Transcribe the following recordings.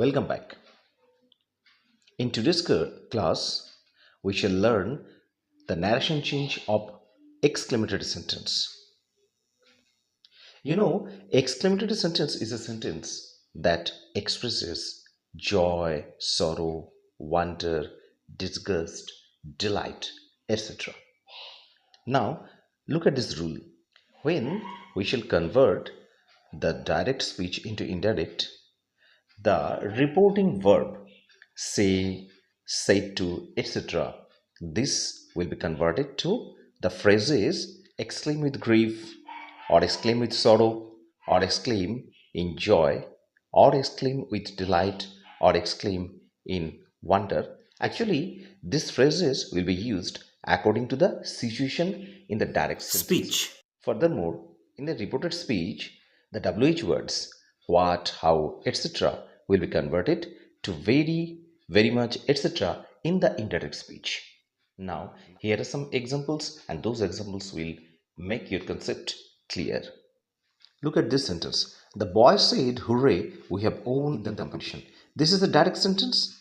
Welcome back. In today's class, we shall learn the narration change of exclamatory sentence. Exclamatory sentence is a sentence that expresses joy, sorrow, wonder, disgust, delight, etc. Now, look at this rule. When we shall convert the direct speech into indirect, the reporting verb say, said to, etc. This will be converted to the phrases exclaim with grief, or exclaim with sorrow, or exclaim in joy, or exclaim with delight, or exclaim in wonder. Actually, these phrases will be used according to the situation in the direct speech. Furthermore, in the reported speech, the WH words what, how, etc. will be converted to very, very much, etc. in the indirect speech. Now, here are some examples, and those examples will make your concept clear. Look at this sentence. The boy said, hooray, we have won the competition. This is the direct sentence.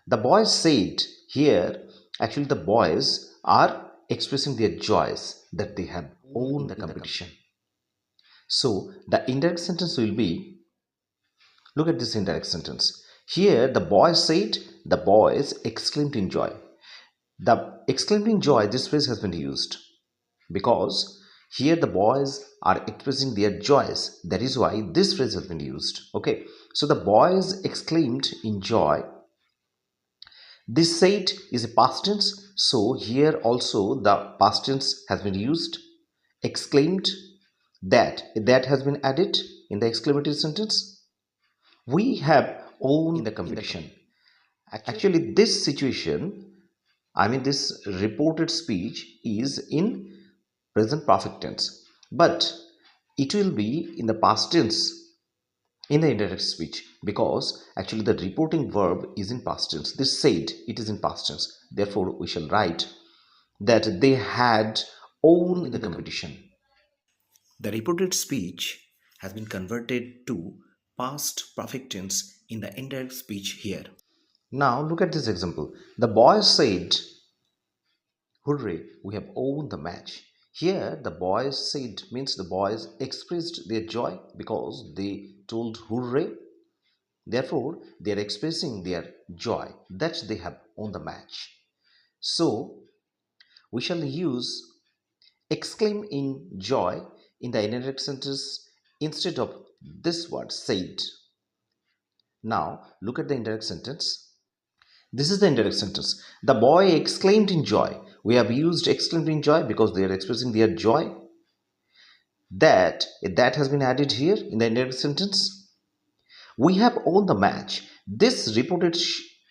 The boys said here, actually, the boys are expressing their joys that they have won the competition. So, the indirect sentence will be, look at this indirect sentence. Here, the boys said, the boys exclaimed in joy. The exclaimed in joy, this phrase has been used because here the boys are expressing their joys. That is why this phrase has been used. Okay, so the boys exclaimed in joy. This said is a past tense, so here also the past tense has been used. Exclaimed, that has been added in the exclamatory sentence. We have won the competition. Actually, this situation, this reported speech is in present perfect tense, but it will be in the past tense in the indirect speech because actually the reporting verb is in past tense. This said, it is in past tense. Therefore, we shall write that they had won the competition. The reported speech has been converted to past perfect tense in the indirect speech here. Now look at this example. The boys said, hooray, we have won the match. Here the boys said means the boys expressed their joy because they told hooray. Therefore, they are expressing their joy that they have won the match. So, we shall use exclaim in joy in the indirect sentence instead of this word said. Now, look at the indirect sentence. This is the indirect sentence. The boy exclaimed in joy. We have used exclaimed in joy because they are expressing their joy. That has been added here in the indirect sentence. We have won the match. This reported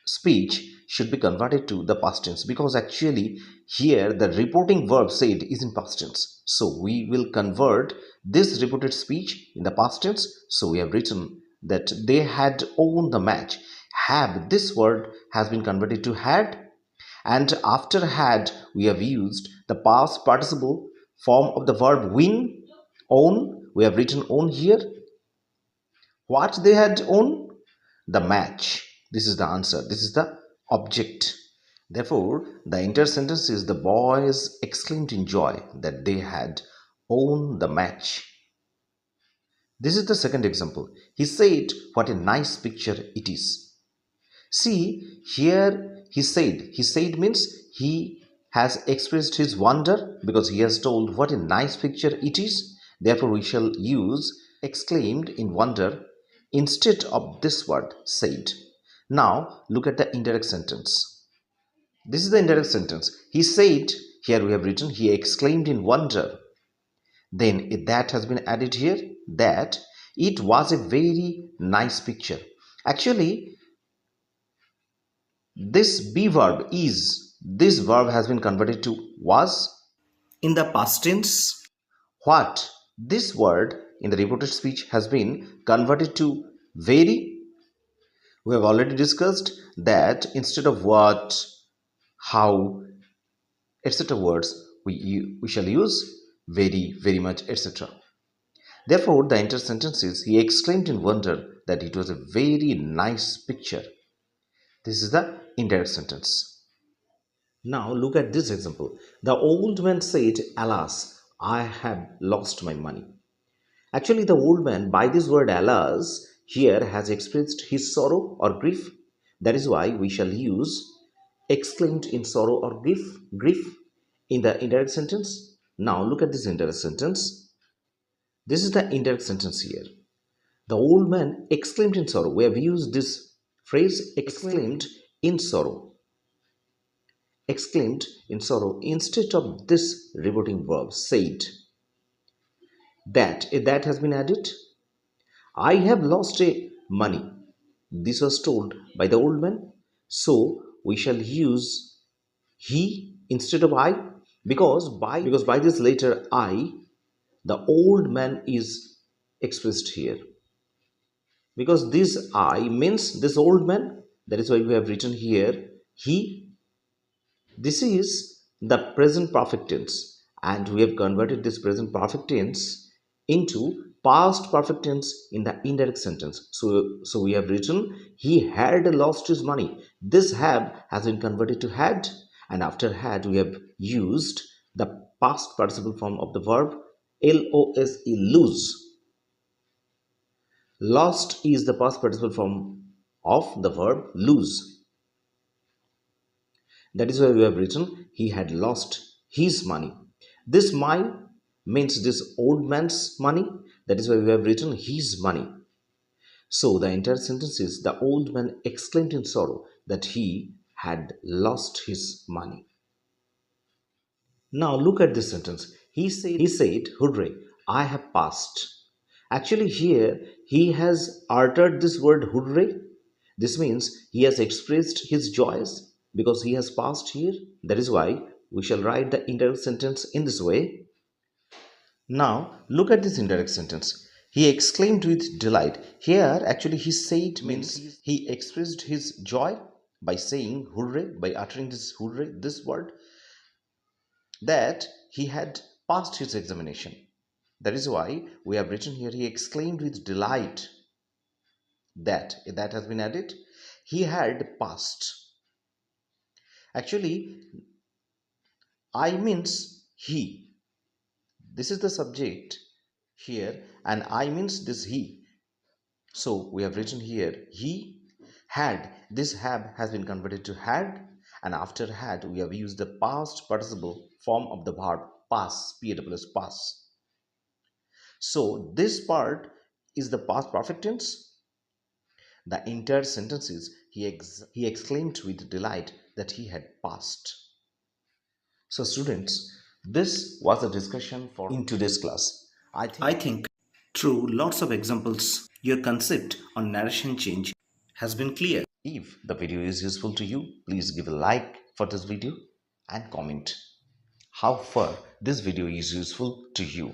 speech should be converted to the past tense because actually here the reporting verb said is in past tense. So we will convert this reported speech in the past tense. So we have written that they had won the match. Have, this word has been converted to had, and after had we have used the past participle form of the verb win, own. We have written own here. What they had won? The match. This is the answer. This is the object. Therefore, the entire sentence is the boys exclaimed in joy that they had won the match. This is the second example. He said, what a nice picture it is. See, here he said. He said means he has expressed his wonder because he has told what a nice picture it is. Therefore, we shall use exclaimed in wonder instead of this word said. Now, look at the indirect sentence. This is the indirect sentence. He said, here we have written, he exclaimed in wonder. Then that has been added here, that it was a very nice picture. Actually, this be verb is, this verb has been converted to was in the past tense. What, this word in the reported speech has been converted to very. We have already discussed that instead of what, how, etc. words, we shall use very, very much, etc. Therefore, the entire sentence is, he exclaimed in wonder that it was a very nice picture. This is the indirect sentence. Now look at this example. The old man said, "Alas, I have lost my money." Actually, the old man, by this word alas, here has expressed his sorrow or grief. That is why we shall use exclaimed in sorrow or grief in the indirect sentence. Now look at this indirect sentence. This is the indirect sentence here. The old man exclaimed in sorrow. We have used this phrase exclaimed in sorrow. Exclaimed in sorrow instead of this reporting verb said. That has been added. I have lost a money. This was told by the old man. So we shall use he instead of I, because by this letter I, the old man is expressed here. Because this I means this old man, that is why we have written here he. This is the present perfect tense, and we have converted this present perfect tense into past perfect tense in the indirect sentence. So we have written he had lost his money. This have has been converted to had, and after had we have used the past participle form of the verb lose, lose. Lost is the past participle form of the verb lose. That is why we have written he had lost his money. This my means this old man's money. That is why we have written his money. So the entire sentence is, the old man exclaimed in sorrow that he had lost his money. Now look at this sentence. He said, hooray, I have passed. Actually, here he has uttered this word hooray. This means he has expressed his joys because he has passed here. That is why we shall write the indirect sentence in this way. Now look at this indirect sentence. He exclaimed with delight. Here, actually, he said means he expressed his joy by saying hooray, by uttering this hooray, this word, that he had passed his examination. That is why we have written here he exclaimed with delight that has been added. He had passed. Actually, I means he. This is the subject here, and I means this he. So we have written here he had. This have has been converted to had, and after had we have used the past participle form of the verb pass, pass. So this part is the past perfect tense. The entire sentence is he exclaimed with delight that he had passed. So students, this was a discussion for in today's class. I think through lots of examples, your concept on narration change has been clear. If the video is useful to you, please give a like for this video and comment how far this video is useful to you,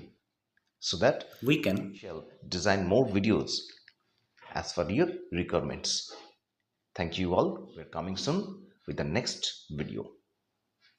so that we shall design more videos as per your requirements. Thank you all. We're coming soon with the next video.